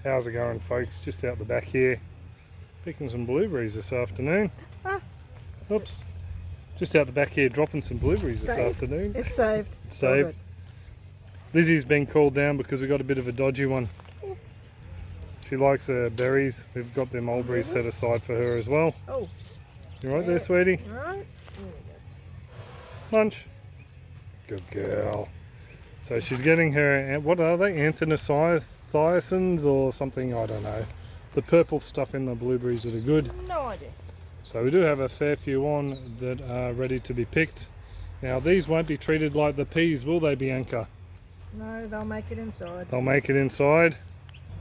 How's it going, folks? Just out the back here, picking some blueberries this afternoon. Oops. Just out the back here dropping some blueberries this afternoon. It's saved. It's saved. Lizzie's been called down because we got a bit of a dodgy one. She likes berries. We've got them mulberries set aside for her as well. Oh. You right there, sweetie? Right. Lunch. Good girl. So she's getting her, what are they? Anthocyanins or something? I don't know. The purple stuff in the blueberries that are good. No idea. So we do have a fair few on that are ready to be picked. Now these won't be treated like the peas, will they, Bianca? No, they'll make it inside. They'll make it inside.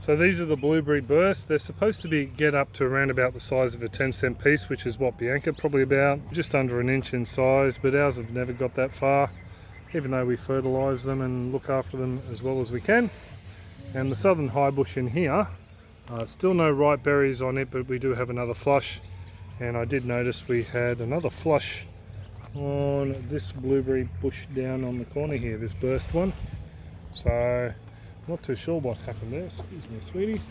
So these are the blueberry bursts. They're supposed to get up to around about the size of a 10-cent piece, which is what Bianca probably about, just under an inch in size, but ours have never got that far, even though we fertilise them and look after them as well as we can. And the southern high bush in here, still no ripe berries on it, but we do have another flush. And I did notice we had another flush on this blueberry bush down on the corner here, this burst one. So not too sure what happened there, excuse me, sweetie.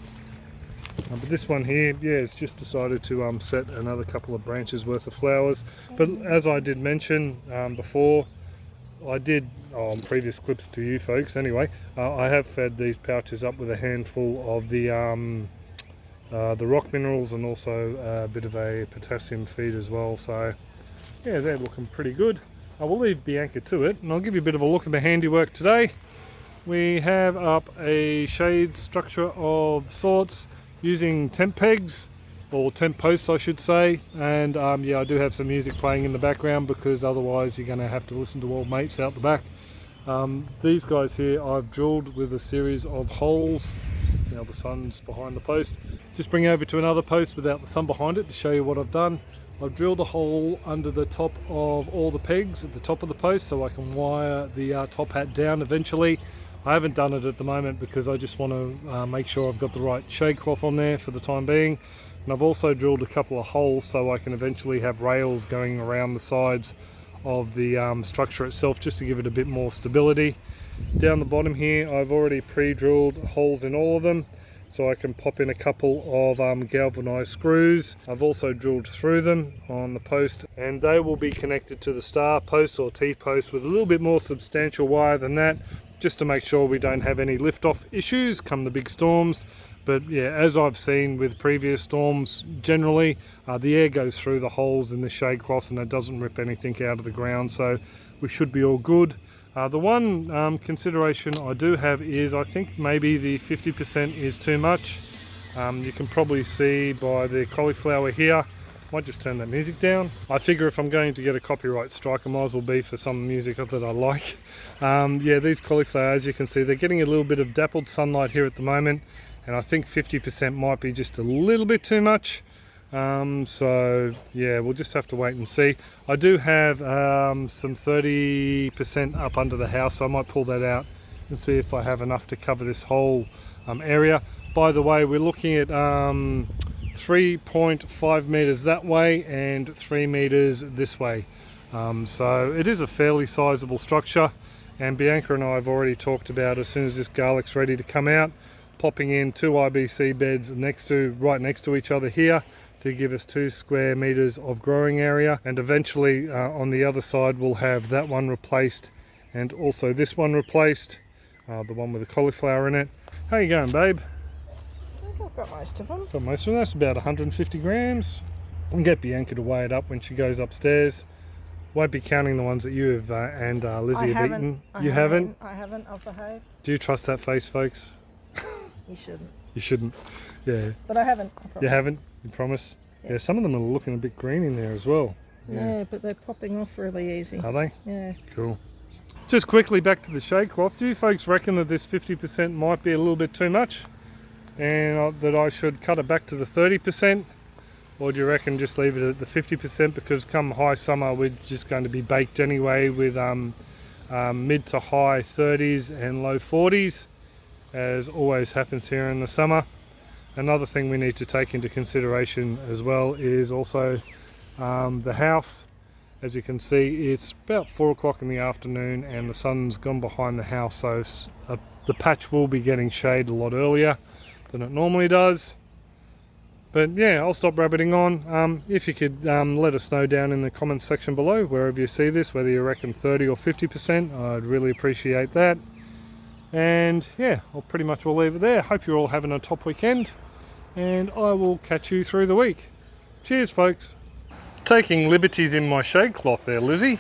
But this one here, yeah, it's just decided to set another couple of branches worth of flowers. But as I did mention before, I did on previous clips to you folks anyway, I have fed these pouches up with a handful of the rock minerals and also a bit of a potassium feed as well. So yeah, they're looking pretty good. I will leave Bianca to it and I'll give you a bit of a look at the handiwork today. We have up a shade structure of sorts using tent pegs, or tent posts I should say, and yeah, I do have some music playing in the background because otherwise you're going to have to listen to old mates out the back. These guys here I've drilled with a series of holes. Now the sun's behind the post. Just bring over to another post without the sun behind it to show you what I've done. I've drilled a hole under the top of all the pegs at the top of the post so I can wire the top hat down eventually. I haven't done it at the moment because I just want to make sure I've got the right shade cloth on there for the time being. And I've also drilled a couple of holes so I can eventually have rails going around the sides of the structure itself just to give it a bit more stability. Down the bottom here I've already pre-drilled holes in all of them so I can pop in a couple of galvanized screws. I've also drilled through them on the post and they will be connected to the star post or T-post with a little bit more substantial wire than that, just to make sure we don't have any lift-off issues come the big storms. But yeah, as I've seen with previous storms, generally the air goes through the holes in the shade cloth and it doesn't rip anything out of the ground, so we should be all good. The one consideration I do have is I think maybe the 50% is too much. You can probably see by the cauliflower here. Might just turn that music down. I figure if I'm going to get a copyright strike, I might as well be for some music that I like. Yeah, these cauliflowers, you can see they're getting a little bit of dappled sunlight here at the moment, and I think 50% might be just a little bit too much. So yeah, we'll just have to wait and see. I do have some 30% up under the house, so I might pull that out and see if I have enough to cover this whole area. By the way, we're looking at 3.5 meters that way and 3 meters this way. So it is a fairly sizable structure, and Bianca and I have already talked about, as soon as this garlic's ready to come out, popping in 2 IBC beds right next to each other here to give us 2 square meters of growing area, and eventually on the other side we'll have that one replaced and also this one replaced, the one with the cauliflower in it. How you going, babe? I've got most of them. Got most of them. That's about 150 grams. I can get Bianca to weigh it up when she goes upstairs. Won't be counting the ones that you have and Lizzie have eaten. You haven't? I haven't. I've behaved. Do you trust that face, folks? You shouldn't. You shouldn't. Yeah. But I haven't. I promise. You haven't? You promise? Yeah, some of them are looking a bit green in there as well. Yeah, but they're popping off really easy. Are they? Yeah. Cool. Just quickly back to the shade cloth. Do you folks reckon that this 50% might be a little bit too much, and that I should cut it back to the 30%? Or do you reckon just leave it at the 50% because come high summer we're just going to be baked anyway with mid to high 30s and low 40s, as always happens here in the summer. Another thing we need to take into consideration as well is also the house. As you can see, it's about 4 o'clock in the afternoon and the sun's gone behind the house, so the patch will be getting shade a lot earlier. than it normally does. But yeah, I'll stop rabbiting on. If you could let us know down in the comments section below, wherever you see this, whether you reckon 30 or 50%, I'd really appreciate that. And yeah, I'll pretty much will leave it there. Hope you're all having a top weekend, and I will catch you through the week. Cheers, folks. Taking liberties in my shade cloth there, Lizzie.